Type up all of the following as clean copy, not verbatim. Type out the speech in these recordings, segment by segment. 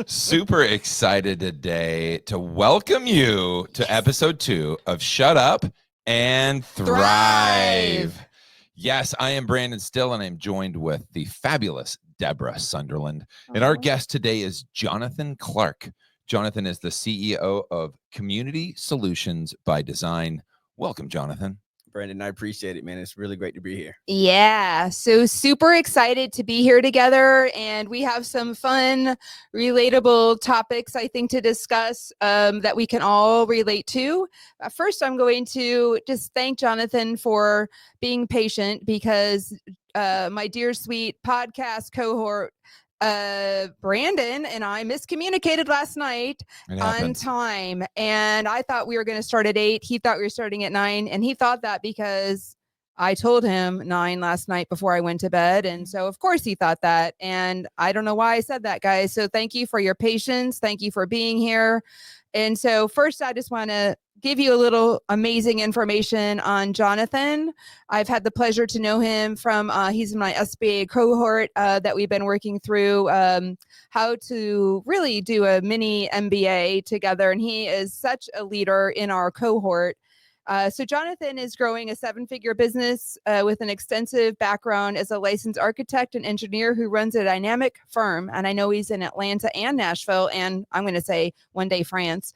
Super excited today to welcome you to episode 2 of Shut Up and Thrive. Yes, I am Brandon Still, and I'm joined with the fabulous Debra Sunderland. And our guest today is Jonathan Clark. Jonathan is the CEO of Community Solutions by Design. Welcome, Jonathan. Brandon, I appreciate it, man. It's really great to be here. Yeah, so super excited to be here together, and we have some fun, relatable topics, I think, to discuss that we can all relate to. First, I'm going to just thank Jonathan for being patient because my dear sweet podcast cohort, Brandon and I miscommunicated last night on time, and I thought we were going to start at 8. He thought we were starting at 9, and he thought that because I told him 9 last night before I went to bed, and so of course he thought that, and I don't know why I said that, guys. So thank you for your patience. Thank you for being here. And so first, I just want to give you a little amazing information on Jonathan. I've had the pleasure to know him from, he's in my SBA cohort that we've been working through how to really do a mini MBA together. And he is such a leader in our cohort. So Jonathan is growing a 7-figure business with an extensive background as a licensed architect and engineer who runs a dynamic firm. And I know he's in Atlanta and Nashville, and I'm going to say one day France.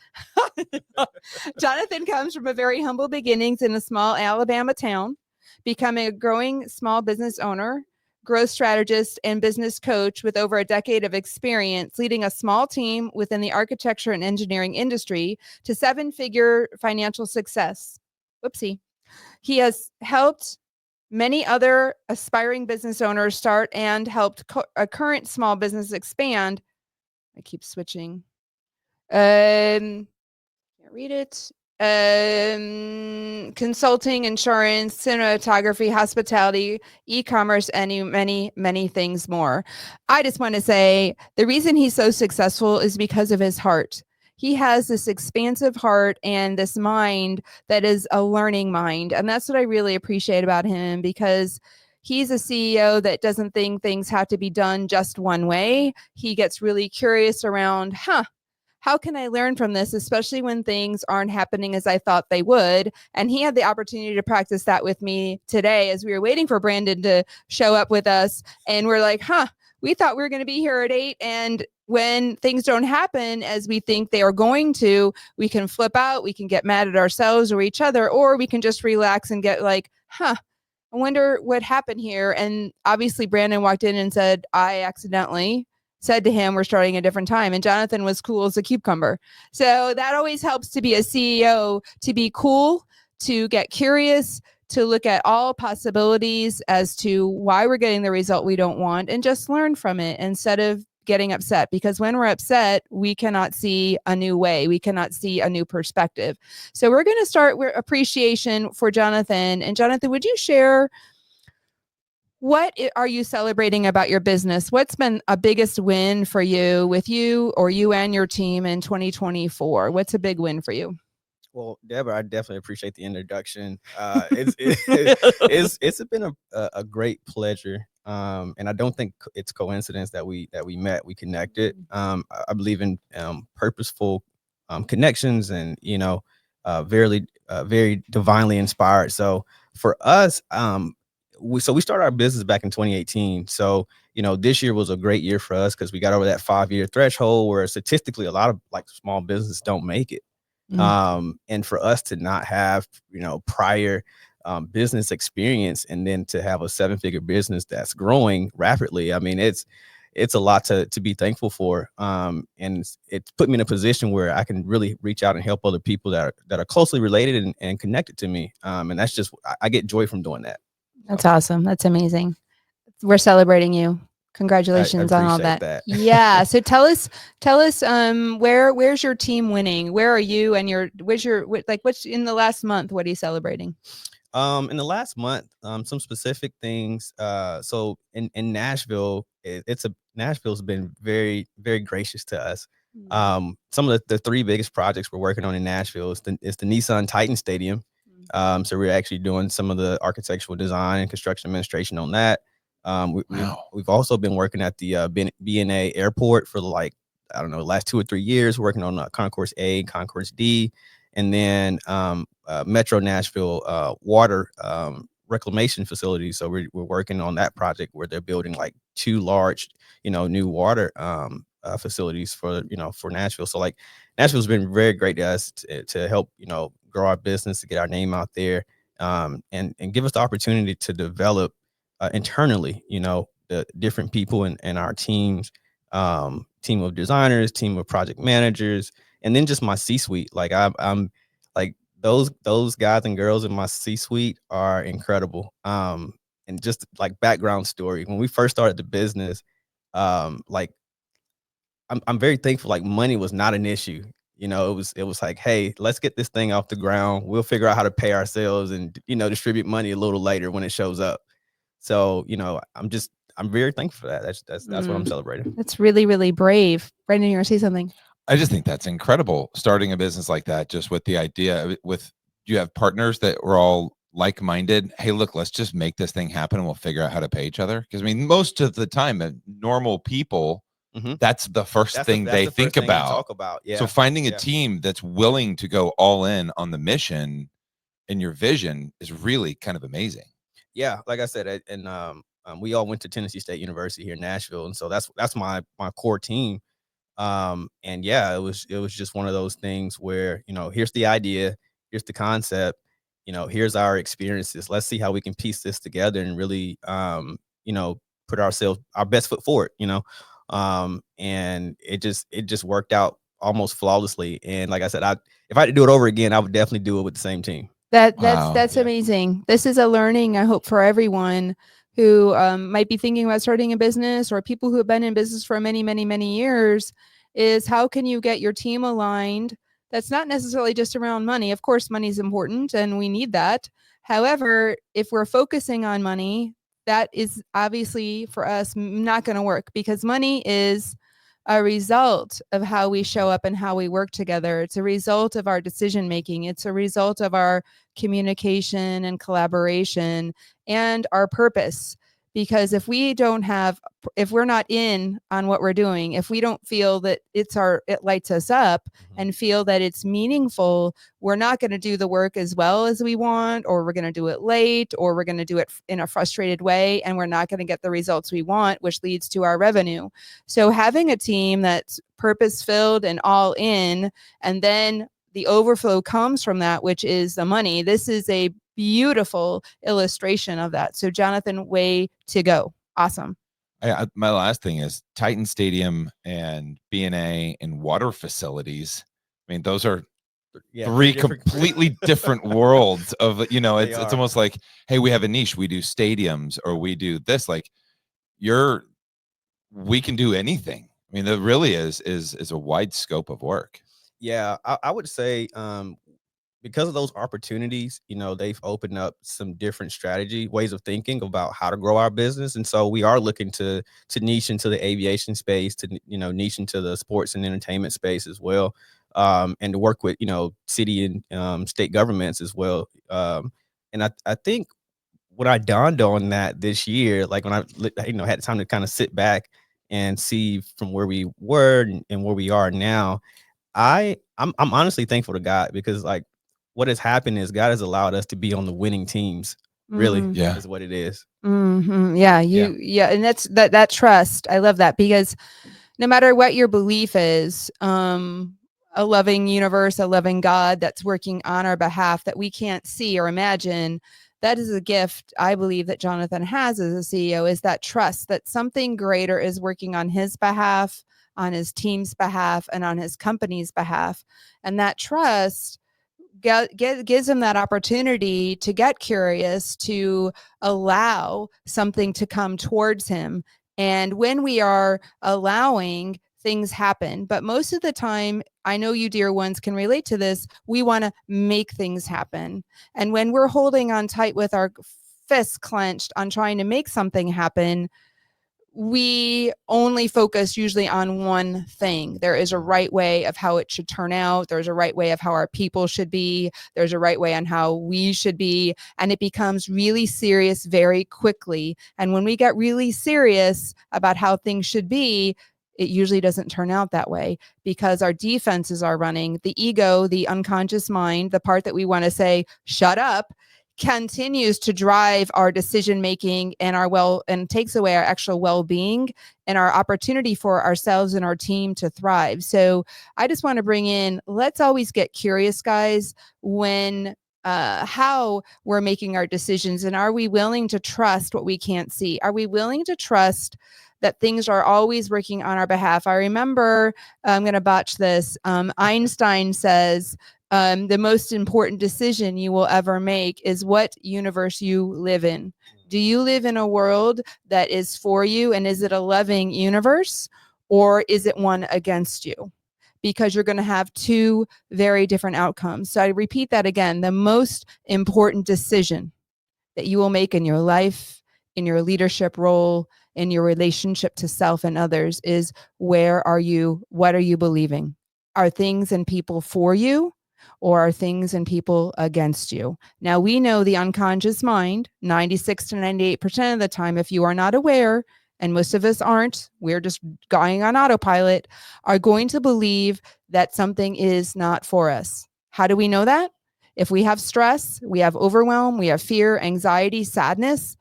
Jonathan comes from a very humble beginnings in a small Alabama town, becoming a growing small business owner, growth strategist, and business coach with over a decade of experience leading a small team within the architecture and engineering industry to 7-figure financial success. Whoopsie. He has helped many other aspiring business owners start and helped a current small business expand. I keep switching. Can't read it. Consulting, insurance, cinematography, hospitality, e-commerce, and many things more. I just want to say the reason he's so successful is because of his heart. He has this expansive heart and this mind that is a learning mind. And that's what I really appreciate about him, because he's a CEO that doesn't think things have to be done just one way. He gets really curious around, how can I learn from this, especially when things aren't happening as I thought they would? And he had the opportunity to practice that with me today as we were waiting for Brandon to show up with us. And we're like, we thought we were going to be here at 8. And when things don't happen as we think they are going to, we can flip out, we can get mad at ourselves or each other, or we can just relax and get like, I wonder what happened here. And obviously Brandon walked in and said, I accidentally said to him, we're starting a different time. And Jonathan was cool as a cucumber. So that always helps to be a CEO, to be cool, to get curious, to look at all possibilities as to why we're getting the result we don't want, and just learn from it instead of getting upset. Because when we're upset, we cannot see a new way. We cannot see a new perspective. So we're going to start with appreciation for Jonathan. And Jonathan, would you share, what are you celebrating about your business? What's been a biggest win for you with you or you and your team in 2024? What's a big win for you? Well, Debra, I definitely appreciate the introduction. It's been a great pleasure. And I don't think it's coincidence that we met, we connected. I believe in purposeful connections, and very divinely inspired. So for us, we started our business back in 2018. So this year was a great year for us because we got over that 5-year threshold where statistically a lot of small businesses don't make it. And for us to not have prior business experience, and then to have a 7-figure business that's growing rapidly, I mean, it's a lot to be thankful for. And it's put me in a position where I can really reach out and help other people that are closely related and connected to me. And that's just, I get joy from doing that. That's awesome. That's amazing. We're celebrating you. Congratulations on all that. Yeah. So tell us, where's your team winning? Where are you and what's in the last month? What are you celebrating? In the last month, some specific things. So in Nashville, Nashville's been very, very gracious to us. Some of the 3 biggest projects we're working on in Nashville is the Nissan Titan Stadium. So we're actually doing some of the architectural design and construction administration on that. Wow. We've also been working at the BNA airport for like, I don't know, the last 2 or 3 years, working on Concourse A, Concourse D, and then Metro Nashville water reclamation facilities. So we're working on that project where they're building like 2 large, new water facilities for, for Nashville. So like Nashville's been very great to us to help, grow our business, to get our name out there, and give us the opportunity to develop internally, the different people in our teams, team of designers, team of project managers, and then just my C-suite. Like I'm like those guys and girls in my C-suite are incredible. And just like background story, when we first started the business, like I'm very thankful. Like money was not an issue. It was like, hey, let's get this thing off the ground. We'll figure out how to pay ourselves and distribute money a little later when it shows up. So I'm very thankful for that. That's what I'm celebrating. That's really, really brave. Brendan, you want to say something? I just think that's incredible, starting a business like that, just with the idea with you have partners that were all like-minded. Hey, look, let's just make this thing happen and we'll figure out how to pay each other. Because I mean, most of the time, normal people, that's the first thing they think about. Talk about. Yeah. So finding a team that's willing to go all in on the mission and your vision is really kind of amazing. Yeah, like I said, and we all went to Tennessee State University here in Nashville, and so that's my core team. And yeah, it was just one of those things where, here's the idea, here's the concept, here's our experiences. Let's see how we can piece this together and really, put our best foot forward, and it just worked out almost flawlessly. And like I said, if I had to do it over again, I would definitely do it with the same team. That's amazing. This is a learning, I hope, for everyone who might be thinking about starting a business, or people who have been in business for many, many, many years, is how can you get your team aligned? That's not necessarily just around money. Of course, money is important and we need that. However, if we're focusing on money, that is obviously for us not going to work, because money is a result of how we show up and how we work together. It's a result of our decision making. It's a result of our communication and collaboration and our purpose. Because if we're not in on what we're doing, if we don't feel that it lights us up and feel that it's meaningful, we're not going to do the work as well as we want, or we're going to do it late, or we're going to do it in a frustrated way, and we're not going to get the results we want, which leads to our revenue. So having a team that's purpose-filled and all in, and then the overflow comes from that, which is the money. This is a beautiful illustration of that. So Jonathan, way to go. Awesome. My last thing is Titan Stadium and BNA and water facilities. I mean, those are three completely different worlds of, it's almost like, hey, we have a niche. We do stadiums, or we do this. Like we can do anything. I mean, there really is a wide scope of work. Yeah, I would say because of those opportunities, they've opened up some different ways of thinking about how to grow our business. And so we are looking to niche into the aviation space, to, niche into the sports and entertainment space as well. And to work with, city and state governments as well. And I think when I dawned on that this year, like when I, had time to kind of sit back and see from where we were and where we are now, I'm honestly thankful to God, because like what has happened is God has allowed us to be on the winning teams. Really, is what it is. Yeah, and that's that trust. I love that, because no matter what your belief is, a loving universe, a loving God that's working on our behalf that we can't see or imagine. That is a gift I believe that Jonathan has as a CEO, is that trust that something greater is working on his behalf, on his team's behalf, and on his company's behalf. And that trust gives him that opportunity to get curious, to allow something to come towards him. And when we are allowing, things happen. But most of the time, I know you dear ones can relate to this, we want to make things happen. And when we're holding on tight with our fists clenched on trying to make something happen, we only focus usually on one thing. There is a right way of how it should turn out. There's a right way of how our people should be. There's a right way on how we should be. And it becomes really serious very quickly. And when we get really serious about how things should be, it usually doesn't turn out that way because our defenses are running. The ego, the unconscious mind, the part that we want to say, shut up, continues to drive our decision making and and takes away our actual well-being and our opportunity for ourselves and our team to thrive. So I just want to bring in, let's always get curious, guys, when how we're making our decisions, and are we willing to trust what we can't see? Are we willing to trust that things are always working on our behalf? I remember, I'm going to botch this. Einstein says, the most important decision you will ever make is what universe you live in. Do you live in a world that is for you, and is it a loving universe, or is it one against you? Because you're going to have two very different outcomes. So I repeat that again. The most important decision that you will make in your life, in your leadership role, in your relationship to self and others is, where are you? What are you believing? Are things and people for you, or are things and people against you? Now, we know the unconscious mind, 96 to 98% of the time, if you are not aware, and most of us aren't, we're just going on autopilot, are going to believe that something is not for us. How do we know that? If we have stress, we have overwhelm, we have fear, anxiety, sadness,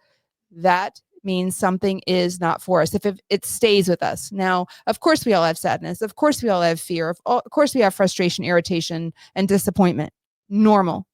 that means something is not for us if it stays with us. Now, of course, we all have sadness. Of course, we all have fear. Of course, we have frustration, irritation, and disappointment. Normal.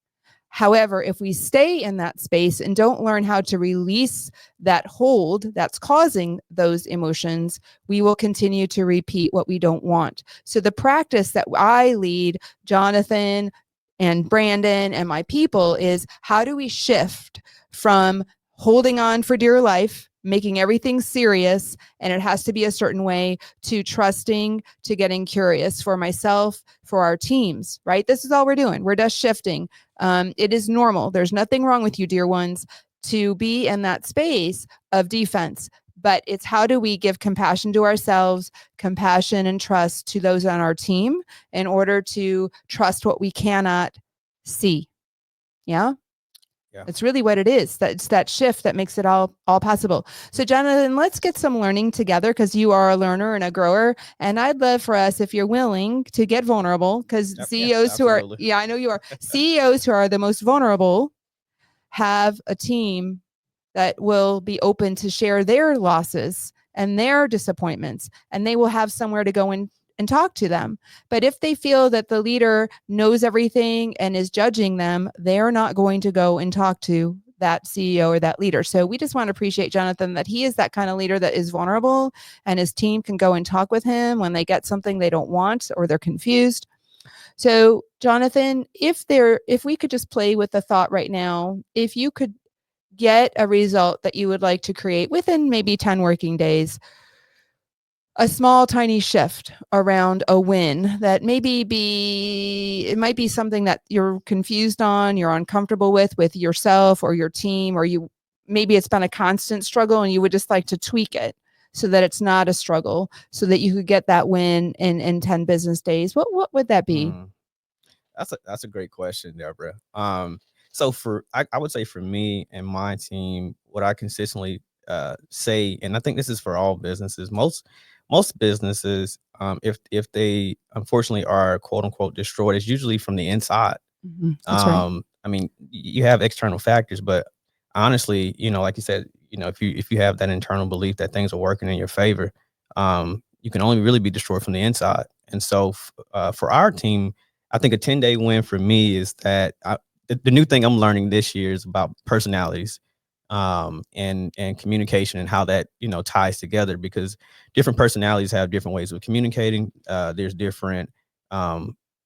However, if we stay in that space and don't learn how to release that hold that's causing those emotions, we will continue to repeat what we don't want. So the practice that I lead, Jonathan and Brandon and my people, is how do we shift from holding on for dear life, making everything serious, and it has to be a certain way, to trusting, to getting curious for myself, for our teams, right? This is all we're doing. We're just shifting. It is normal. There's nothing wrong with you, dear ones, to be in that space of defense. But it's how do we give compassion to ourselves, compassion and trust to those on our team in order to trust what we cannot see. Yeah. Yeah. It's really what it is. It's that shift that makes it all possible. So Jonathan, let's get some learning together, because you are a learner and a grower. And I'd love for us, if you're willing, to get vulnerable, because CEOs who are, I know you are, CEOs who are the most vulnerable have a team that will be open to share their losses and their disappointments, and they will have somewhere to go and talk to them. But if they feel that the leader knows everything and is judging them, they're not going to go and talk to that CEO or that leader. So we just want to appreciate Jonathan, that he is that kind of leader that is vulnerable, and his team can go and talk with him when they get something they don't want or they're confused. So Jonathan, if we could just play with the thought right now, if you could get a result that you would like to create within maybe 10 working days, a small, tiny shift around a win that it might be something that you're confused on, you're uncomfortable with yourself or your team, or maybe it's been a constant struggle and you would just like to tweak it so that it's not a struggle, so that you could get that win in 10 business days. What would that be? That's a great question, Debra. So I would say for me and my team, what I consistently say, and I think this is for all businesses, most businesses, if they unfortunately are quote unquote destroyed, it's usually from the inside. Mm-hmm. That's right. I mean, you have external factors, but honestly, like you said, if you have that internal belief that things are working in your favor, you can only really be destroyed from the inside. And so for our team, I think a 10-day win for me is that the new thing I'm learning this year is about personalities, and communication, and how that ties together, because different personalities have different ways of communicating. There's different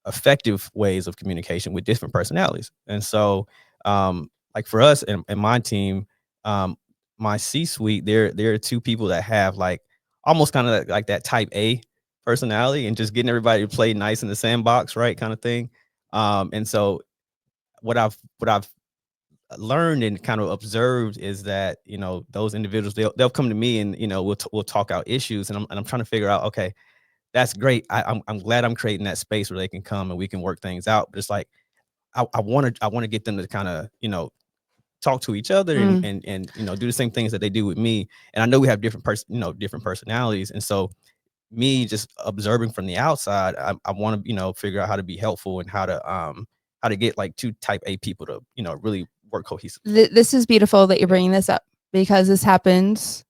effective ways of communication with different personalities. And so like for us and my team, my C-suite, there are two people that have like almost kind of like that type A personality, and just getting everybody to play nice in the sandbox, right, kind of thing. And so what I've learned and kind of observed is that, those individuals, they'll come to me and, we'll talk out issues, and I'm trying to figure out, okay, that's great. I'm glad I'm creating that space where they can come and we can work things out. But it's like, I want to get them to kind of, talk to each other and do the same things that they do with me. And I know we have different different personalities. And so me just observing from the outside, I want to, figure out how to be helpful and how to get like two type A people to, really work cohesively. This is beautiful that you're bringing this up, because this happens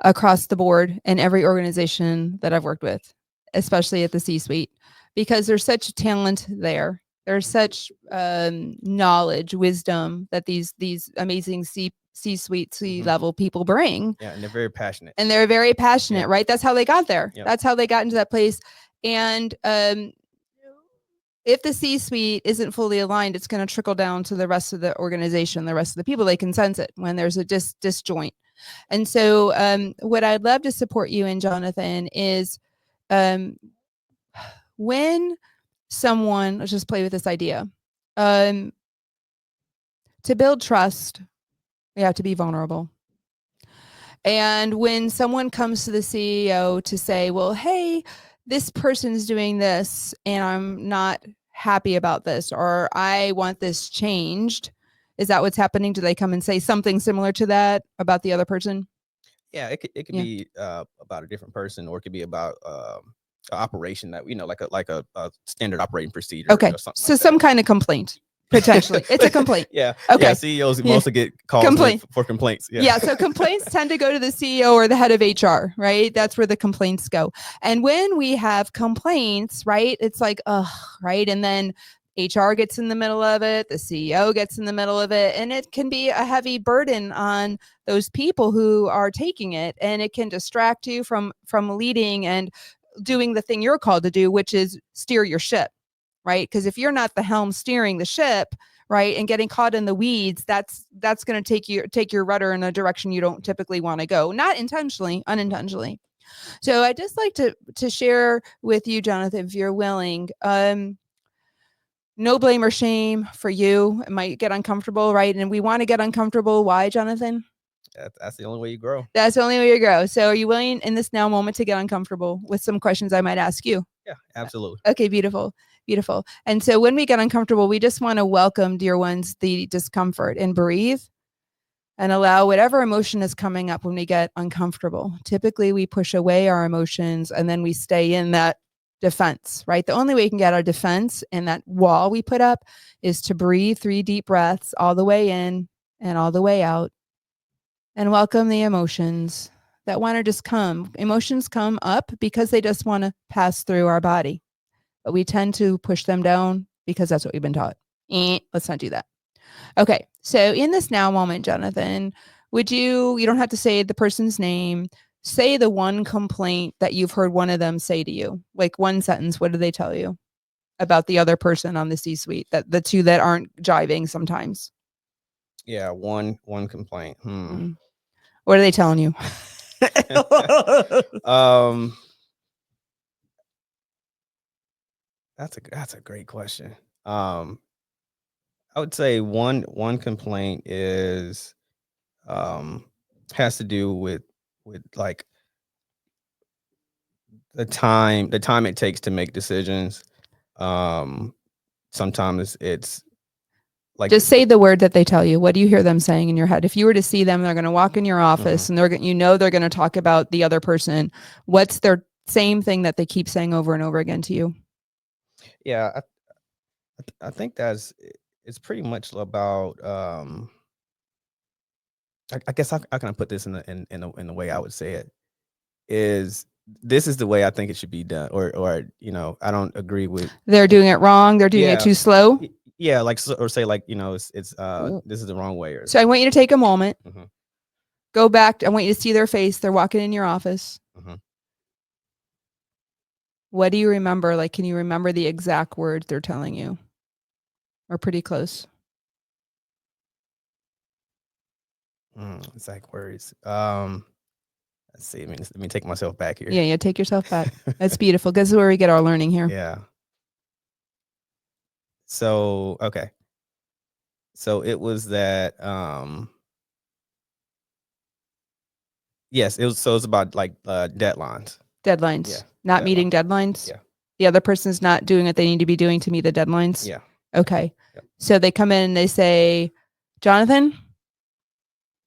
across the board in every organization that I've worked with, especially at the C-suite, because there's such talent there. There's such knowledge, wisdom that these amazing C-suite, C-level people bring. Yeah, and they're very passionate. Yeah. Right? That's how they got there. Yeah. That's how they got into that place. And if the C-suite isn't fully aligned, it's going to trickle down to the rest of the organization, the rest of the people. They can sense it when there's a disjoint. And so what I'd love to support you in, Jonathan, is when someone, let's just play with this idea. To build trust, we have to be vulnerable. And when someone comes to the CEO to say, well, hey, this person's doing this and I'm not happy about this, or I want this changed. Is that what's happening? Do they come and say something similar to that about the other person? Yeah, it could be about a different person, or it could be about operation that like a standard operating procedure. Okay, so some kind of complaint. Potentially, it's a complaint. Yeah. Okay. Yeah, CEOs mostly get calls for complaints. Yeah. So complaints tend to go to the CEO or the head of HR, right? That's where the complaints go. And when we have complaints, right, it's like, right, and then HR gets in the middle of it, the CEO gets in the middle of it, and it can be a heavy burden on those people who are taking it, and it can distract you from leading and doing the thing you're called to do, which is steer your ship. Right? Because if you're not the helm steering the ship, right, and getting caught in the weeds, that's going to take your rudder in a direction you don't typically want to go, not intentionally, unintentionally. So I'd just like to share with you, Jonathan, if you're willing, no blame or shame for you. It might get uncomfortable, right? And we want to get uncomfortable. Why, Jonathan? That's the only way you grow. That's the only way you grow. So are you willing in this now moment to get uncomfortable with some questions I might ask you? Yeah, absolutely. Okay, beautiful. Beautiful. And so when we get uncomfortable, we just want to welcome, dear ones, the discomfort and breathe and allow whatever emotion is coming up when we get uncomfortable. Typically, we push away our emotions and then we stay in that defense, right? The only way we can get our defense and that wall we put up is to breathe 3 deep breaths all the way in and all the way out and welcome the emotions that want to just come. Emotions come up because they just want to pass through our body. But we tend to push them down because that's what we've been taught. Let's not do that. Okay. So in this now moment, Jonathan, you don't have to say the person's name, say the one complaint that you've heard one of them say to you, like one sentence. What do they tell you about the other person on the C-suite, that the two that aren't jiving sometimes? Yeah. One complaint. What are they telling you? That's a great question. I would say one complaint is has to do with like the time it takes to make decisions. Sometimes it's like, just say the word that they tell you. What do you hear them saying in your head? If you were to see them, they're going to walk in your office and they're going to talk about the other person. What's their same thing that they keep saying over and over again to you? Yeah, I think it's pretty much about I guess how can I put this in the way I would say it is, this is the way I think it should be done, or I don't agree with, they're doing it wrong, they're doing it too slow. Yeah, like, or say like, it's this is the wrong way. So I want you to take a moment, go back. I want you to see their face. They're walking in your office. What do you remember? Like, can you remember the exact words they're telling you? Or pretty close? Exact words. Let's see. Let me take myself back here. Yeah, take yourself back. That's beautiful. This is where we get our learning here. Yeah. So, okay. So it was that yes, it was, so it's about like deadlines. Deadlines. Yeah, Not deadline. meeting deadlines. Yeah. The other person's not doing what they need to be doing to meet the deadlines. Yeah. Okay. Yep. So they come in and they say, Jonathan,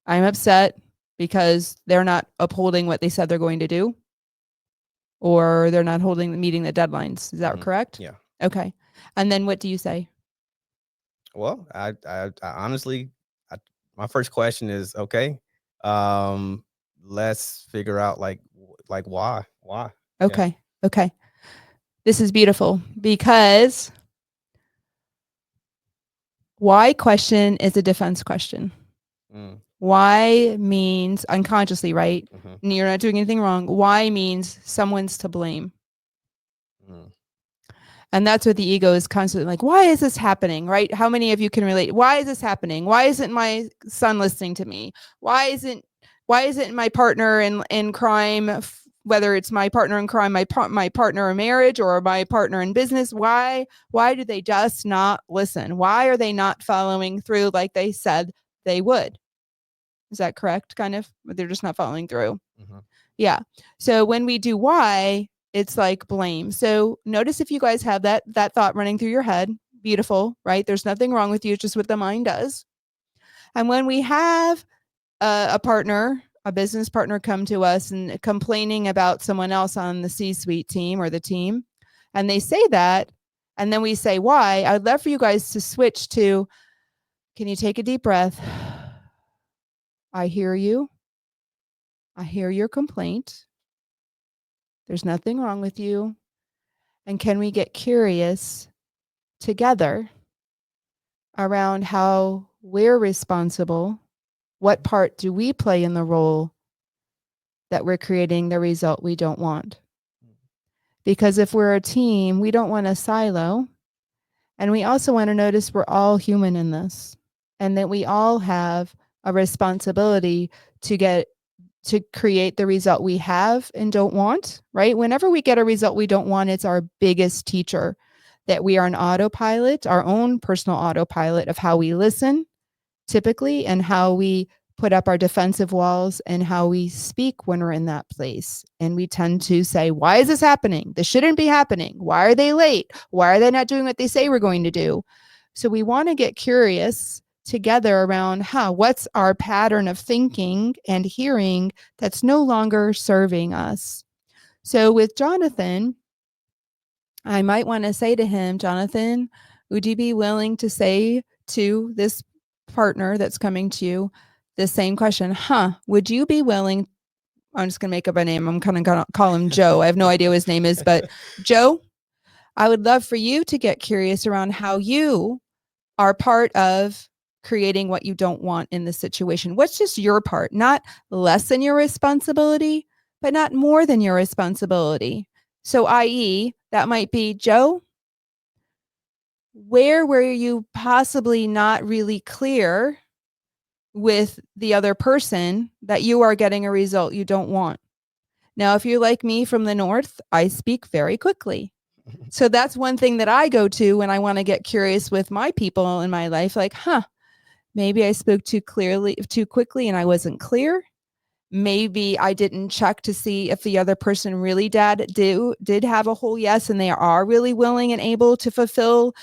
I'm upset because they're not upholding what they said they're going to do, or they're not meeting the deadlines. Is that correct? Yeah. Okay. And then what do you say? Well, I honestly, my first question is, okay, let's figure out like why. Okay. Yeah. Okay. This is beautiful because why question is a defense question. Mm. Why means unconsciously, right? Mm-hmm. You're not doing anything wrong. Why means someone's to blame. Mm. And that's what the ego is constantly like, why is this happening? Right? How many of you can relate? Why is this happening? Why isn't my son listening to me? Why isn't my partner in crime, whether it's my partner in crime, my partner in marriage, or my partner in business, why do they just not listen? Why are they not following through like they said they would? Is that correct? Kind of, they're just not following through. Mm-hmm. Yeah. So when we do why, it's like blame. So notice if you guys have that thought running through your head. Beautiful, right? There's nothing wrong with you. It's just what the mind does. And when we have a partner, a business partner, come to us and complaining about someone else on the C-suite team or the team, and they say that, and then we say why, I'd love for you guys to switch to, can you take a deep breath? I hear you. I hear your complaint. There's nothing wrong with you. And can we get curious together around how we're responsible? What part do we play in the role that we're creating the result we don't want? Because if we're a team, we don't want a silo. And we also want to notice we're all human in this, and that we all have a responsibility to create the result we have and don't want, right? Whenever we get a result we don't want, it's our biggest teacher that we are an autopilot, our own personal autopilot of how we listen typically, and how we put up our defensive walls, and how we speak when we're in that place. And we tend to say, why is this happening? This shouldn't be happening. Why are they late? Why are they not doing what they say we're going to do? So we want to get curious together around what's our pattern of thinking and hearing that's no longer serving us. So with Jonathan, I might want to say to him, Jonathan, would you be willing to say to this partner that's coming to you the same question? Would you be willing? I'm just going to make up a name. I'm kind of going to call him Joe. I have no idea what his name is, but Joe, I would love for you to get curious around how you are part of creating what you don't want in the situation. What's just your part? Not less than your responsibility, but not more than your responsibility. So, i.e., that might be, Joe, where were you possibly not really clear with the other person that you are getting a result you don't want? Now, if you're like me from the north, I speak very quickly. So that's one thing that I go to when I want to get curious with my people in my life, like, maybe I spoke too quickly and I wasn't clear. Maybe I didn't check to see if the other person really did have a whole yes, and they are really willing and able to fulfill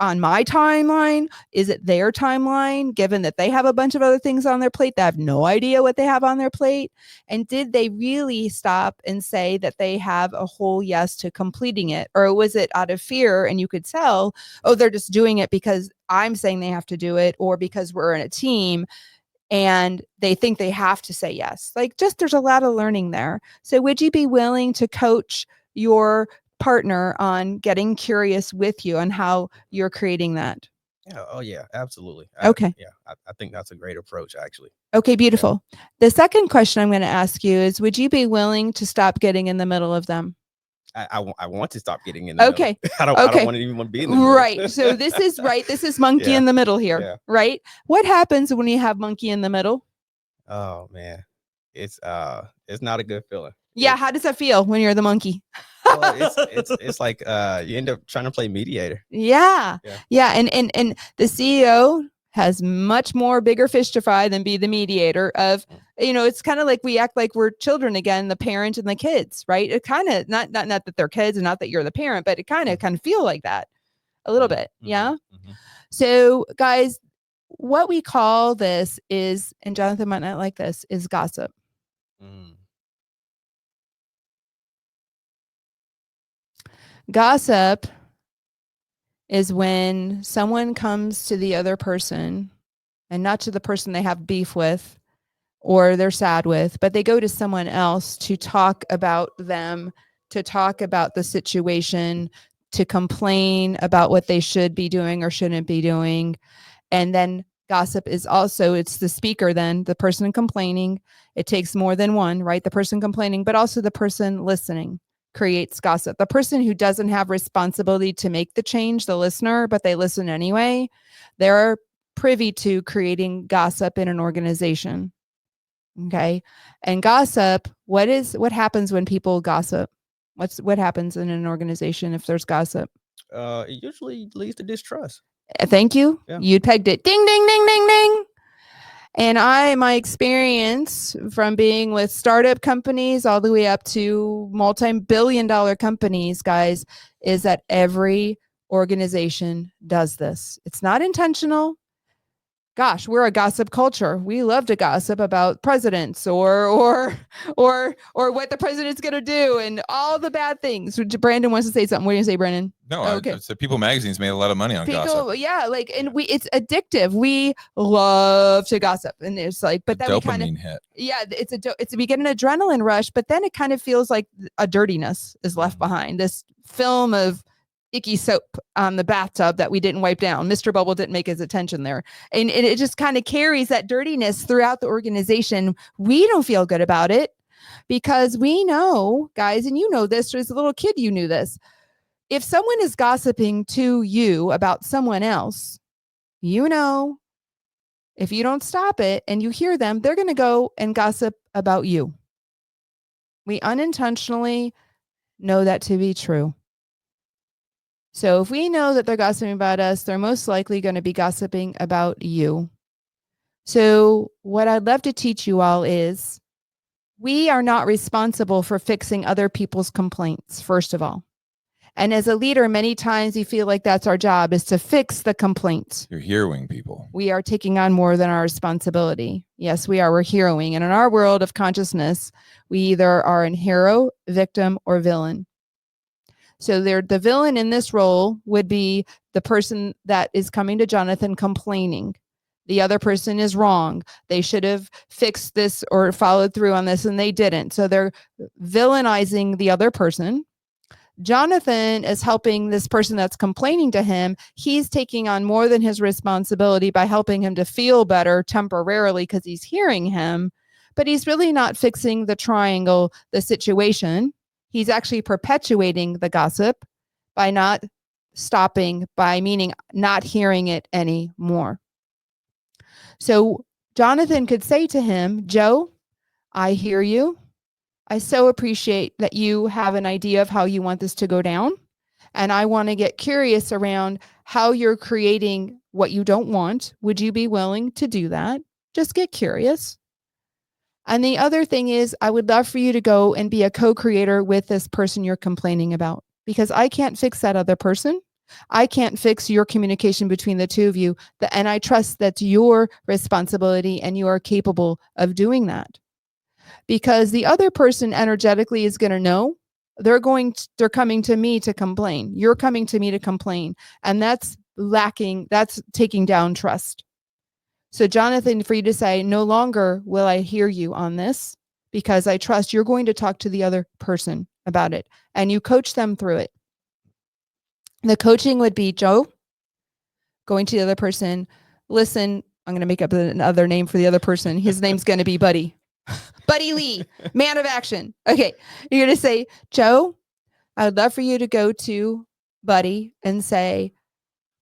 on my timeline. Is it their timeline, given that they have a bunch of other things on their plate? They have no idea what they have on their plate. And did they really stop and say that they have a whole yes to completing it? Or was it out of fear, and you could tell, oh, they're just doing it because I'm saying they have to do it, or because we're in a team and they think they have to say yes? Like, just there's a lot of learning there. So would you be willing to coach your partner on getting curious with you on how you're creating that? Yeah. Oh yeah, absolutely. Okay. I think that's a great approach, actually. Okay, beautiful. Yeah. The second question I'm going to ask you is, would you be willing to stop getting in the middle of them? I want to stop getting in the middle. I don't want to even want to be in the middle. Right. So this is right. This is monkey in the middle here, right? What happens when you have monkey in the middle? Oh man, it's not a good feeling. Yeah. How does that feel when you're the monkey? Well, it's like you end up trying to play mediator. Yeah. And the CEO has much more bigger fish to fry than be the mediator of, it's kind of like we act like we're children again, the parent and the kids, right? It kind of not that they're kids and not that you're the parent, but it kind of feel like that a little bit. Yeah. So guys, what we call this is, and Jonathan might not like this, is gossip. Gossip is when someone comes to the other person, and not to the person they have beef with or they're sad with, but they go to someone else to talk about them, to talk about the situation, to complain about what they should be doing or shouldn't be doing. And then gossip is also, it's the speaker, then the person complaining. It takes more than one, right? The person complaining, but also the person listening creates gossip. The person who doesn't have responsibility to make the change, the listener, but they listen anyway, they're privy to creating gossip in an organization. Okay. And gossip, what happens when people gossip? What happens in an organization if there's gossip? It usually leads to distrust. Thank you. Yeah. You pegged it. Ding, ding, ding, ding, ding. And my experience from being with startup companies all the way up to multi-billion-dollar companies, guys, is that every organization does this. It's not intentional. Gosh, we're a gossip culture. We love to gossip about presidents or what the president's going to do and all the bad things. Brandon wants to say something. What do you say, Brandon? No, okay. So People Magazine's made a lot of money on gossip. Yeah, it's addictive. We love to gossip, and it's like, but then dopamine hit. Yeah, we get an adrenaline rush, but then it kind of feels like a dirtiness is left behind. This film of icky soap on the bathtub that we didn't wipe down. Mr. Bubble didn't make his attention there. And it just kind of carries that dirtiness throughout the organization. We don't feel good about it because we know, guys, and you know this, as a little kid, you knew this. If someone is gossiping to you about someone else, if you don't stop it and you hear them, they're going to go and gossip about you. We unintentionally know that to be true. So if we know that they're gossiping about us, they're most likely going to be gossiping about you. So what I'd love to teach you all is we are not responsible for fixing other people's complaints, first of all. And as a leader, many times we feel like that's our job, is to fix the complaint. You're heroing people. We are taking on more than our responsibility. Yes, we are. We're heroing. And in our world of consciousness, we either are a hero, victim, or villain. So the villain in this role would be the person that is coming to Jonathan complaining. The other person is wrong. They should have fixed this or followed through on this, and they didn't. So they're villainizing the other person. Jonathan is helping this person that's complaining to him. He's taking on more than his responsibility by helping him to feel better temporarily because he's hearing him, but he's really not fixing the triangle, the situation. He's actually perpetuating the gossip by not stopping, meaning not hearing it anymore. So Jonathan could say to him, Joe, I hear you. I so appreciate that you have an idea of how you want this to go down. And I want to get curious around how you're creating what you don't want. Would you be willing to do that? Just get curious. And the other thing is, I would love for you to go and be a co-creator with this person you're complaining about, because I can't fix that other person. I can't fix your communication between the two of you. And I trust that's your responsibility and you are capable of doing that. Because the other person energetically is going to know they're coming to me to complain. You're coming to me to complain. And that's taking down trust. So Jonathan, for you to say, no longer will I hear you on this because I trust you're going to talk to the other person about it. And you coach them through it. The coaching would be Joe going to the other person. Listen, I'm going to make up another name for the other person. His name's going to be Buddy. Buddy Lee, man of action. Okay. You're going to say, Joe, I would love for you to go to Buddy and say,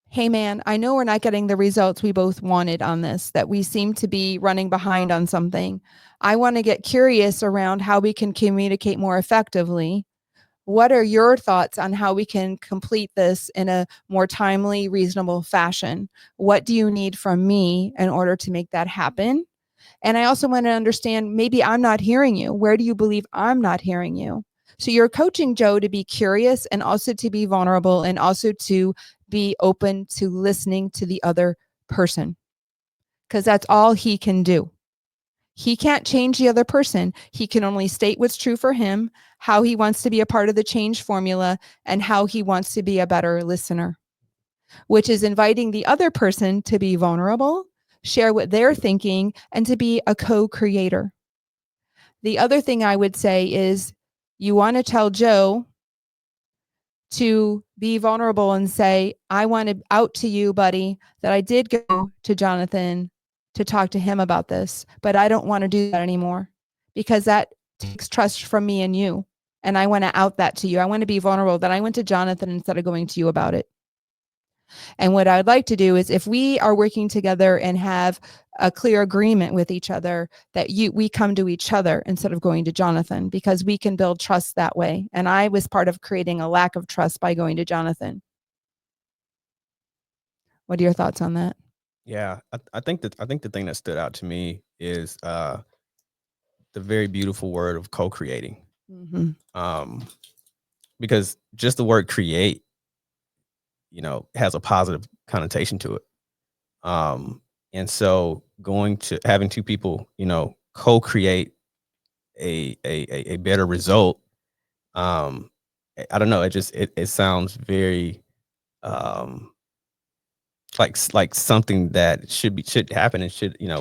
hey, man, I know we're not getting the results we both wanted on this, that we seem to be running behind on something. I want to get curious around how we can communicate more effectively. What are your thoughts on how we can complete this in a more timely, reasonable fashion? What do you need from me in order to make that happen? And I also want to understand, maybe I'm not hearing you. Where do you believe I'm not hearing you? So you're coaching Joe to be curious and also to be vulnerable and also to be open to listening to the other person, because that's all he can do. He can't change the other person. He can only state what's true for him, how he wants to be a part of the change formula, and how he wants to be a better listener, which is inviting the other person to be vulnerable, share what they're thinking, and to be a co-creator. The other thing I would say is you want to tell Joe to be vulnerable and say, I want to out to you, buddy, that I did go to Jonathan to talk to him about this, but I don't want to do that anymore because that takes trust from me and you. And I want to out that to you. I want to be vulnerable that I went to Jonathan instead of going to you about it. And what I'd like to do is, if we are working together and have a clear agreement with each other, that we come to each other instead of going to Jonathan, because we can build trust that way. And I was part of creating a lack of trust by going to Jonathan. What are your thoughts on that? Yeah, I think the thing that stood out to me is the very beautiful word of co-creating. Mm-hmm. Because just the word create, has a positive connotation to it. And so having two people, co-create a better result. I don't know. It sounds very, like something that should happen and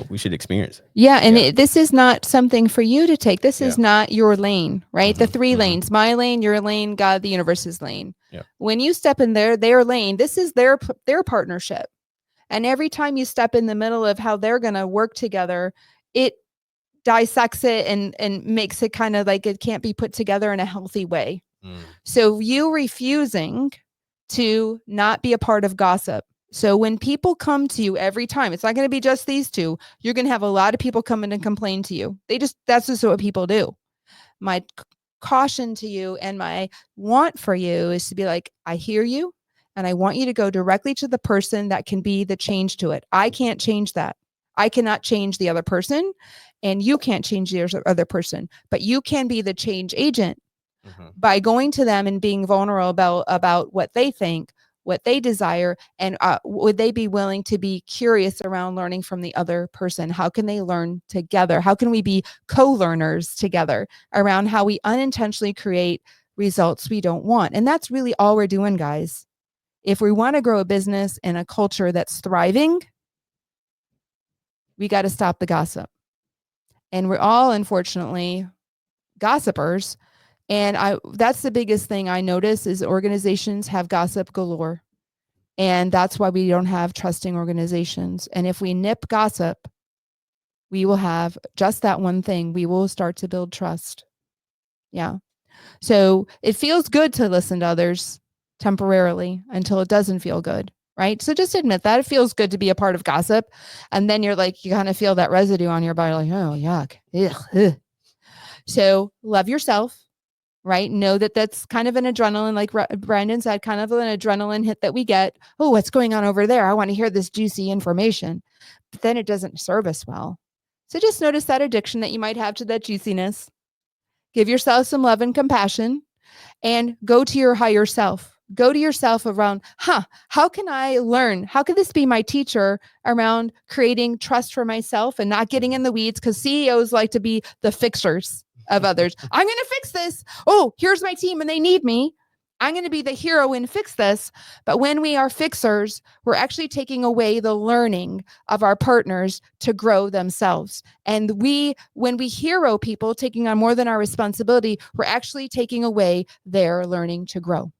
we should experience. Yeah. And this is not something for you to take. This is not your lane, right? Mm-hmm, the three lanes, my lane, your lane, God, the universe's lane. Yeah. When you step in their lane, this is their partnership. And every time you step in the middle of how they're going to work together, it dissects it and makes it kind of like it can't be put together in a healthy way. So you refusing to not be a part of gossip. So when people come to you every time, it's not going to be just these two. You're going to have a lot of people come in and complain to you. That's just what people do. My caution to you and my want for you is to be like, I hear you. And I want you to go directly to the person that can be the change to it. I can't change that. I cannot change the other person, and you can't change the other person, but you can be the change agent by going to them and being vulnerable about what they think, what they desire, and would they be willing to be curious around learning from the other person? How can they learn together? How can we be co-learners together around how we unintentionally create results we don't want? And that's really all we're doing, guys. If we want to grow a business and a culture that's thriving, we got to stop the gossip. And we're all, unfortunately, gossipers. And that's the biggest thing I notice is organizations have gossip galore. And that's why we don't have trusting organizations. And if we nip gossip, we will have just that one thing. We will start to build trust. Yeah. So it feels good to listen to others temporarily until it doesn't feel good, right? So just admit that it feels good to be a part of gossip. And then you kind of feel that residue on your body, like, oh, yuck. Ugh. So love yourself, right? Know that that's kind of an adrenaline, like Brandon said, kind of an adrenaline hit that we get. Oh, what's going on over there? I want to hear this juicy information. But then it doesn't serve us well. So just notice that addiction that you might have to that juiciness. Give yourself some love and compassion and go to your higher self. Go to yourself around, how can I learn? How could this be my teacher around creating trust for myself and not getting in the weeds? Because CEOs like to be the fixers of others. I'm going to fix this. Oh, here's my team and they need me. I'm going to be the hero and fix this. But when we are fixers, we're actually taking away the learning of our partners to grow themselves. And when we hero people taking on more than our responsibility, we're actually taking away their learning to grow.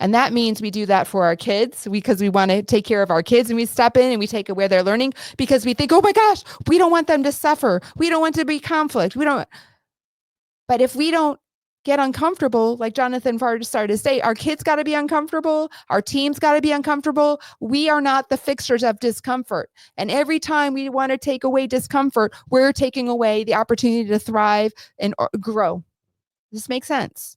And that means we do that for our kids because we want to take care of our kids, and we step in and we take away their learning because we think, oh my gosh, we don't want them to suffer. We don't want to be conflict. But if we don't get uncomfortable, like Jonathan started to say, our kids got to be uncomfortable. Our team's got to be uncomfortable. We are not the fixers of discomfort. And every time we want to take away discomfort, we're taking away the opportunity to thrive and grow. This makes sense.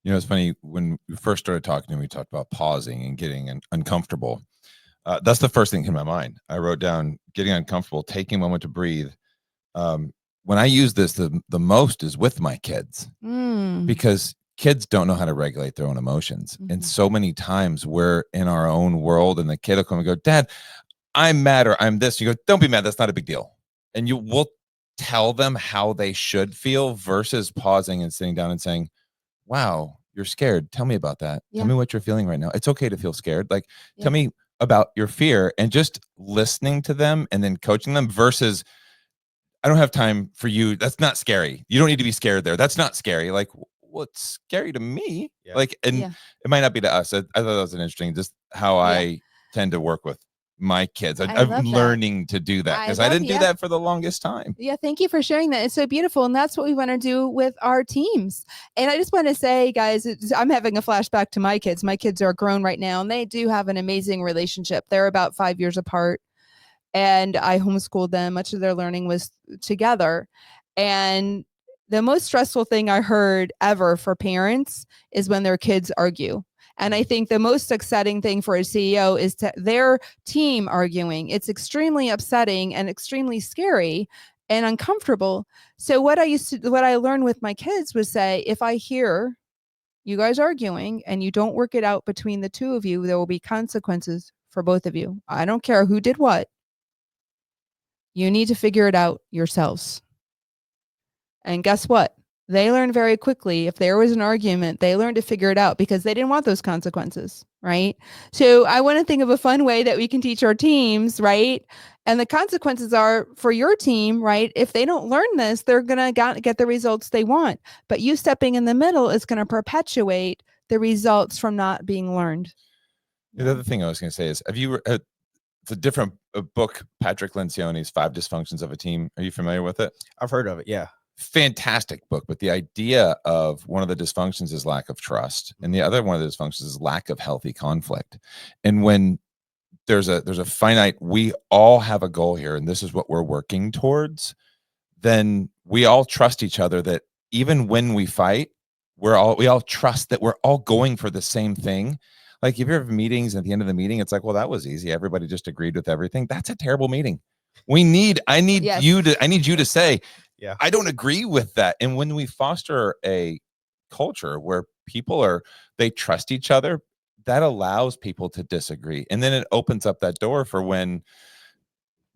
You know, it's funny, when we first started talking, we talked about pausing and getting uncomfortable. That's the first thing in my mind. I wrote down getting uncomfortable, taking a moment to breathe. When I use this, the most is with my kids, because kids don't know how to regulate their own emotions. And so many times we're in our own world, and the kid will come and go, Dad, I'm mad, or I'm this. You go, don't be mad. That's not a big deal. And you will tell them how they should feel, versus pausing and sitting down and saying, wow, you're scared. Tell me about that. Yeah. Tell me what you're feeling right now. It's okay to feel scared. Like, Yeah. tell me about your fear, and just listening to them and then coaching them, versus, I don't have time for you. That's not scary. You don't need to be scared there. That's not scary. Like, well, it's scary to me. Yeah. Like, and Yeah. it might not be to us. I thought that was an interesting, just how I tend to work with my kids. I I'm love that. learning to do that, because I didn't do that for the longest time. Yeah, thank you for sharing that. It's so beautiful. And that's what we want to do with our teams. And I just want to say, guys, I'm having a flashback to my kids. My kids are grown right now, and they do have an amazing relationship. They're about 5 years apart, and I homeschooled them. Much of their learning was together. And the most stressful thing I heard ever for parents is when their kids argue. And I think the most exciting thing for a CEO is their team arguing. It's extremely upsetting and extremely scary and uncomfortable. So what I learned with my kids was say, if I hear you guys arguing and you don't work it out between the two of you, there will be consequences for both of you. I don't care who did what. You need to figure it out yourselves. And guess what? They learned very quickly. If there was an argument, they learned to figure it out, because they didn't want those consequences, right? So I want to think of a fun way that we can teach our teams, right? And the consequences are for your team, right? If they don't learn this, they're going to get the results they want. But you stepping in the middle is going to perpetuate the results from not being learned. The other thing I was going to say is, have you, it's a different book, Patrick Lencioni's 5 Dysfunctions of a Team. Are you familiar with it? I've heard of it. Yeah. Fantastic book. But the idea of one of the dysfunctions is lack of trust, and the other one of the dysfunctions is lack of healthy conflict. And when there's a finite, we all have a goal here, and this is what we're working towards, then we all trust each other, that even when we fight, we all trust that we're all going for the same thing. Like, if you have meetings, at the end of the meeting, it's like, well, that was easy. Everybody just agreed with everything. That's a terrible meeting. I need Yes. you to say, Yeah. I don't agree with that. And when we foster a culture where people they trust each other, that allows people to disagree. And then it opens up that door for when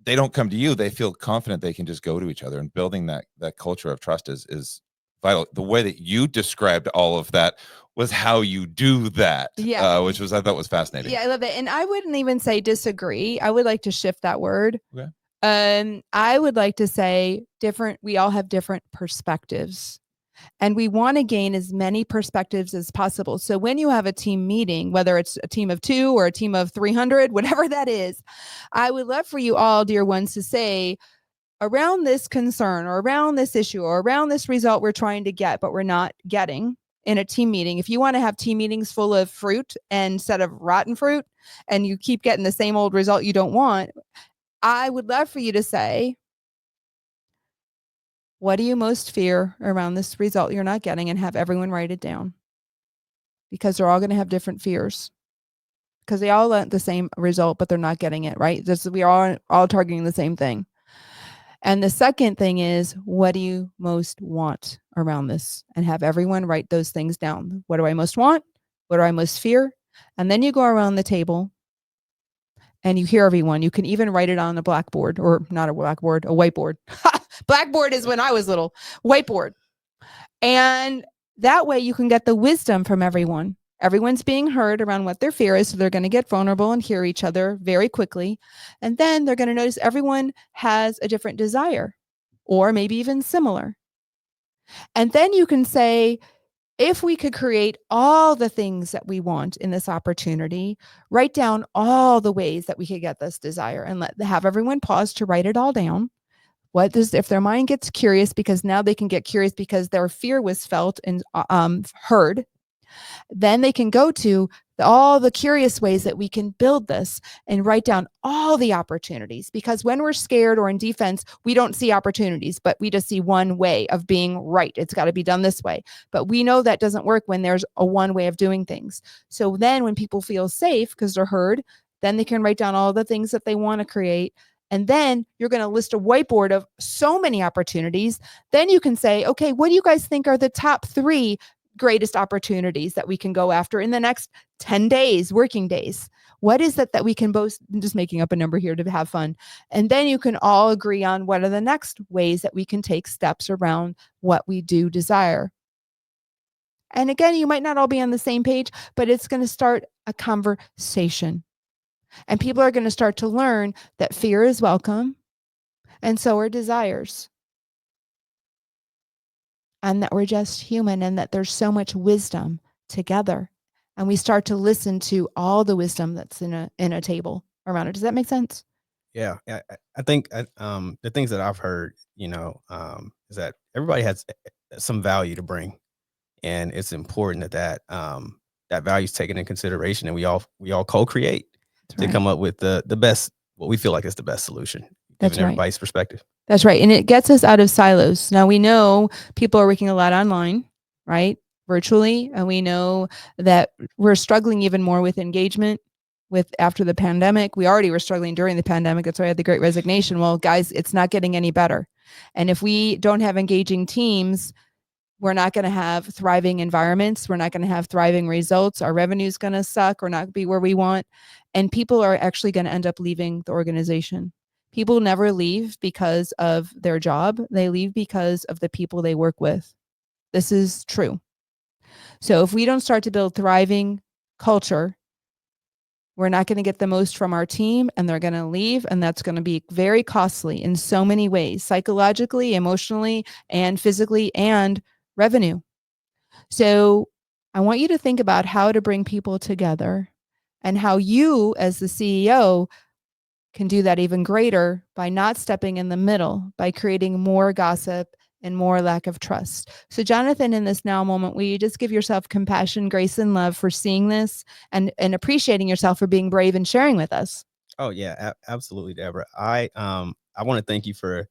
they don't come to you, they feel confident they can just go to each other. And building that culture of trust is vital. The way that you described all of that was how you do that, which I thought was fascinating. Yeah, I love it. And I wouldn't even say disagree. I would like to shift that word. Okay. I would like to say we all have different perspectives, and we want to gain as many perspectives as possible. So when you have a team meeting, whether it's a team of 2 or a team of 300, whatever that is, I would love for you all, dear ones, to say, around this concern or around this issue or around this result we're trying to get, but we're not getting in a team meeting. If you want to have team meetings full of fruit instead of rotten fruit, and you keep getting the same old result you don't want, I would love for you to say, what do you most fear around this result you're not getting, and have everyone write it down, because they're all going to have different fears, because they all want the same result, but they're not getting it, right? We are all targeting the same thing. And the second thing is, what do you most want around this, and have everyone write those things down. What do I most want? What do I most fear? And then you go around the table and you hear everyone. You can even write it on a blackboard, or not a blackboard, a whiteboard. Blackboard is when I was little. Whiteboard. And that way you can get the wisdom from everyone. Everyone's being heard around what their fear is, so they're going to get vulnerable and hear each other very quickly. And then they're going to notice everyone has a different desire, or maybe even similar. And then you can say, if we could create all the things that we want in this opportunity, write down all the ways that we could get this desire, and have everyone pause to write it all down. If their mind gets curious, because now they can get curious because their fear was felt and heard. Then they can go to all the curious ways that we can build this and write down all the opportunities, because when we're scared or in defense, we don't see opportunities, but we just see one way of being right. It's got to be done this way. But we know that doesn't work when there's a one way of doing things. So then when people feel safe because they're heard, then they can write down all the things that they want to create. And then you're going to list a whiteboard of so many opportunities. Then you can say, okay, what do you guys think are the top 3 greatest opportunities that we can go after in the next 10 days, working days? What is it that we can both, I'm just making up a number here to have fun. And then you can all agree on what are the next ways that we can take steps around what we do desire. And again, you might not all be on the same page, but it's going to start a conversation. And people are going to start to learn that fear is welcome, and so are desires. And that we're just human, and that there's so much wisdom together. And we start to listen to all the wisdom that's in a table around it. Does that make sense? Yeah, I think the things that I've heard, is that everybody has some value to bring, and it's important that that value is taken in consideration, and we all co-create to come up with the best, what we feel like is the best solution, That's given right. everybody's perspective. That's right. And it gets us out of silos. Now we know people are working a lot online, right? Virtually. And we know that we're struggling even more with engagement after the pandemic. We already were struggling during the pandemic. That's why I had the Great Resignation. Well, guys, it's not getting any better. And if we don't have engaging teams, we're not going to have thriving environments. We're not going to have thriving results. Our revenue is going to suck or not be where we want. And people are actually going to end up leaving the organization. People never leave because of their job. They leave because of the people they work with. This is true. So if we don't start to build thriving culture, we're not going to get the most from our team, and they're going to leave. And that's going to be very costly in so many ways, psychologically, emotionally, and physically, and revenue. So I want you to think about how to bring people together, and how you as the CEO can do that even greater by not stepping in the middle, by creating more gossip and more lack of trust. So Jonathan, in this now moment, will you just give yourself compassion, grace, and love for seeing this and appreciating yourself for being brave and sharing with us? Oh yeah, absolutely, Deborah. I want to thank you for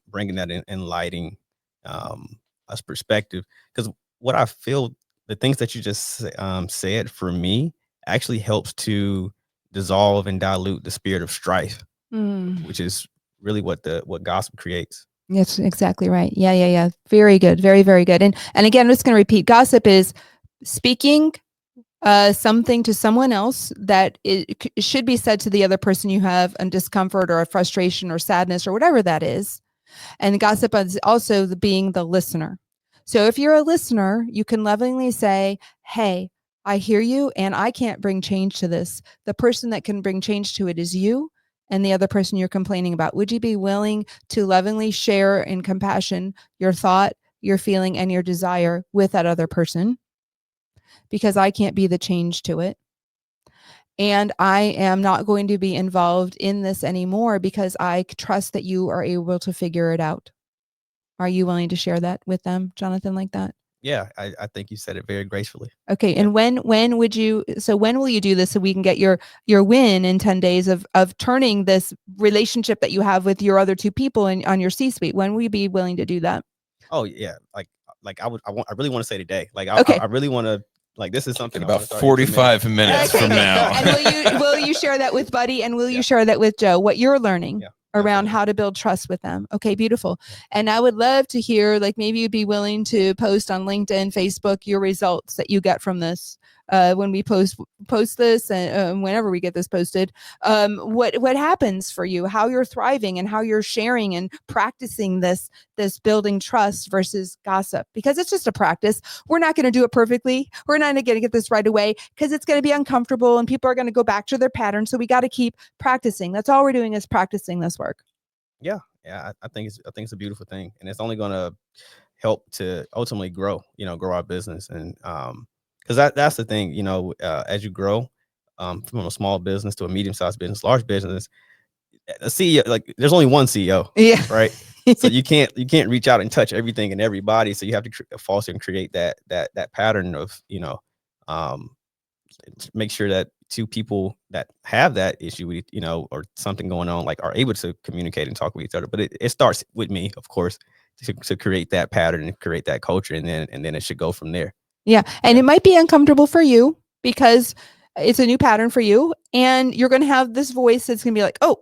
bringing that in and lighting us perspective, because what I feel, the things that you just said for me actually helps to dissolve and dilute the spirit of strife, which is really what gossip creates. That's exactly right. Yeah. Very good. Very, very good. And again, I'm just going to repeat, gossip is speaking something to someone else that it should be said to the other person you have a discomfort or a frustration or sadness or whatever that is. And gossip is also being the listener. So if you're a listener, you can lovingly say, hey, I hear you and I can't bring change to this. The person that can bring change to it is you and the other person you're complaining about. Would you be willing to lovingly share in compassion your thought, your feeling, and your desire with that other person? Because I can't be the change to it. And I am not going to be involved in this anymore because I trust that you are able to figure it out. Are you willing to share that with them, Jonathan, like that? Yeah, I think you said it very gracefully. Okay. Yeah. And when will you do this so we can get your win in 10 days of turning this relationship that you have with your other 2 people on your C-suite? When will you be willing to do that? Oh yeah. Like I really want to say today. Like okay. I really want to, like, this is something about 45 minutes from now. And will you share that with Buddy, and will you share that with Joe, what you're learning? Yeah. Around how to build trust with them. Okay, beautiful. And I would love to hear, like, maybe you'd be willing to post on LinkedIn, Facebook, your results that you get from this. When we post this and whenever we get this posted, what happens for you, how you're thriving and how you're sharing and practicing this building trust versus gossip, because it's just a practice. We're not going to do it perfectly. We're not going to get this right away because it's going to be uncomfortable and people are going to go back to their patterns. So we got to keep practicing. That's all we're doing is practicing this work. Yeah. I think it's a beautiful thing, and it's only going to help to ultimately grow our business. And because that's the thing, as you grow from a small business to a medium-sized business, large business, a CEO, like, there's only one CEO. Yeah. Right. So you can't reach out and touch everything and everybody. So you have to foster and create that pattern of, make sure that two people that have that issue with, or something going on, like, are able to communicate and talk with each other. But it starts with me, of course, to create that pattern and create that culture, and then it should go from there. Yeah. And it might be uncomfortable for you because it's a new pattern for you. And you're going to have this voice that's going to be like, oh,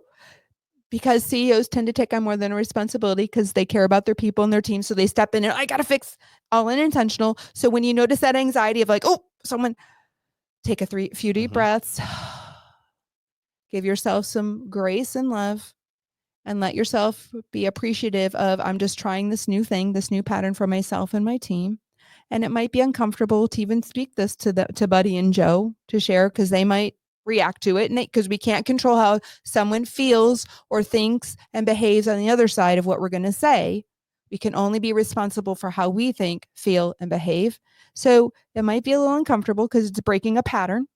because CEOs tend to take on more than a responsibility because they care about their people and their team. So they step in and I got to fix, all unintentional. So when you notice that anxiety of like, oh, someone, take a few deep breaths, give yourself some grace and love, and let yourself be appreciative of, I'm just trying this new thing, this new pattern for myself and my team. And it might be uncomfortable to even speak this to Buddy and Joe to share, because they might react to it, and because we can't control how someone feels or thinks and behaves on the other side of what we're going to say. We can only be responsible for how we think, feel, and behave. So it might be a little uncomfortable because it's breaking a pattern.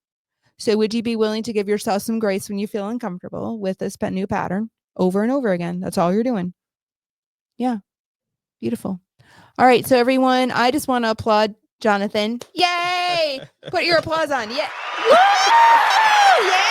So would you be willing to give yourself some grace when you feel uncomfortable with this new pattern over and over again? That's all you're doing. Yeah. Beautiful. All right. So everyone, I just want to applaud Jonathan. Yay! Put your applause on. Yeah. Woo! Yeah.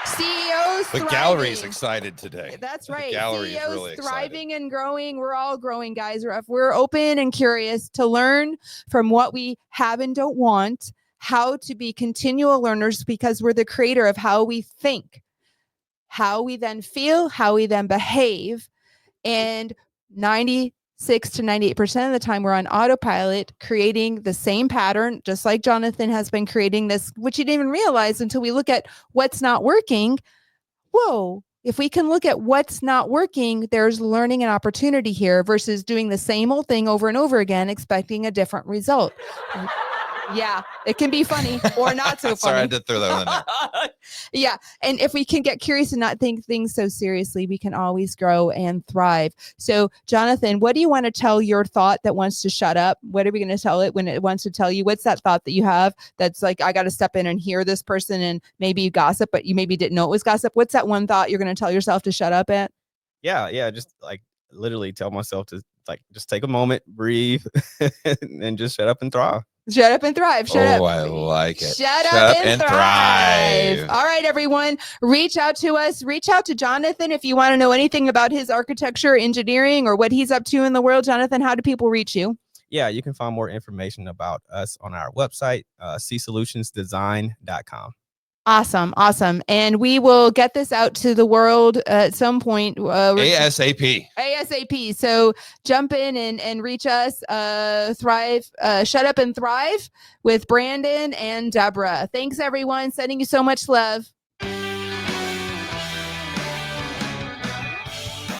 CEOs The thriving. gallery is excited today. That's right. The gallery CEOs is really thriving excited. and growing. We're all growing, guys. If we're open and curious to learn from what we have and don't want, how to be continual learners, because we're the creator of how we think, how we then feel, how we then behave. And 96 to 98% of the time we're on autopilot, creating the same pattern, just like Jonathan has been creating this, which you didn't even realize until we look at what's not working. Whoa, if we can look at what's not working, there's learning and opportunity here versus doing the same old thing over and over again, expecting a different result. Yeah, it can be funny or not so funny. Sorry, I had to throw that one in there. Yeah. And if we can get curious and not think things so seriously, we can always grow and thrive. So, Jonathan, what do you want to tell your thought that wants to shut up? What are we going to tell it when it wants to tell you? What's that thought that you have that's like, I got to step in and hear this person, and maybe you gossip, but you maybe didn't know it was gossip? What's that one thought you're going to tell yourself to shut up at? Yeah. Just like literally tell myself to just take a moment, breathe, and just shut up and thrive. Shut up and thrive. Shut up. Oh, I like it. Shut up and thrive. All right, everyone. Reach out to us. Reach out to Jonathan if you want to know anything about his architecture, engineering, or what he's up to in the world. Jonathan, how do people reach you? Yeah, you can find more information about us on our website, csolutionsdesign.com. Awesome. And we will get this out to the world at some point. ASAP. So jump in and reach us. Thrive. Shut up and thrive with Brandon and Debra. Thanks, everyone. Sending you so much love.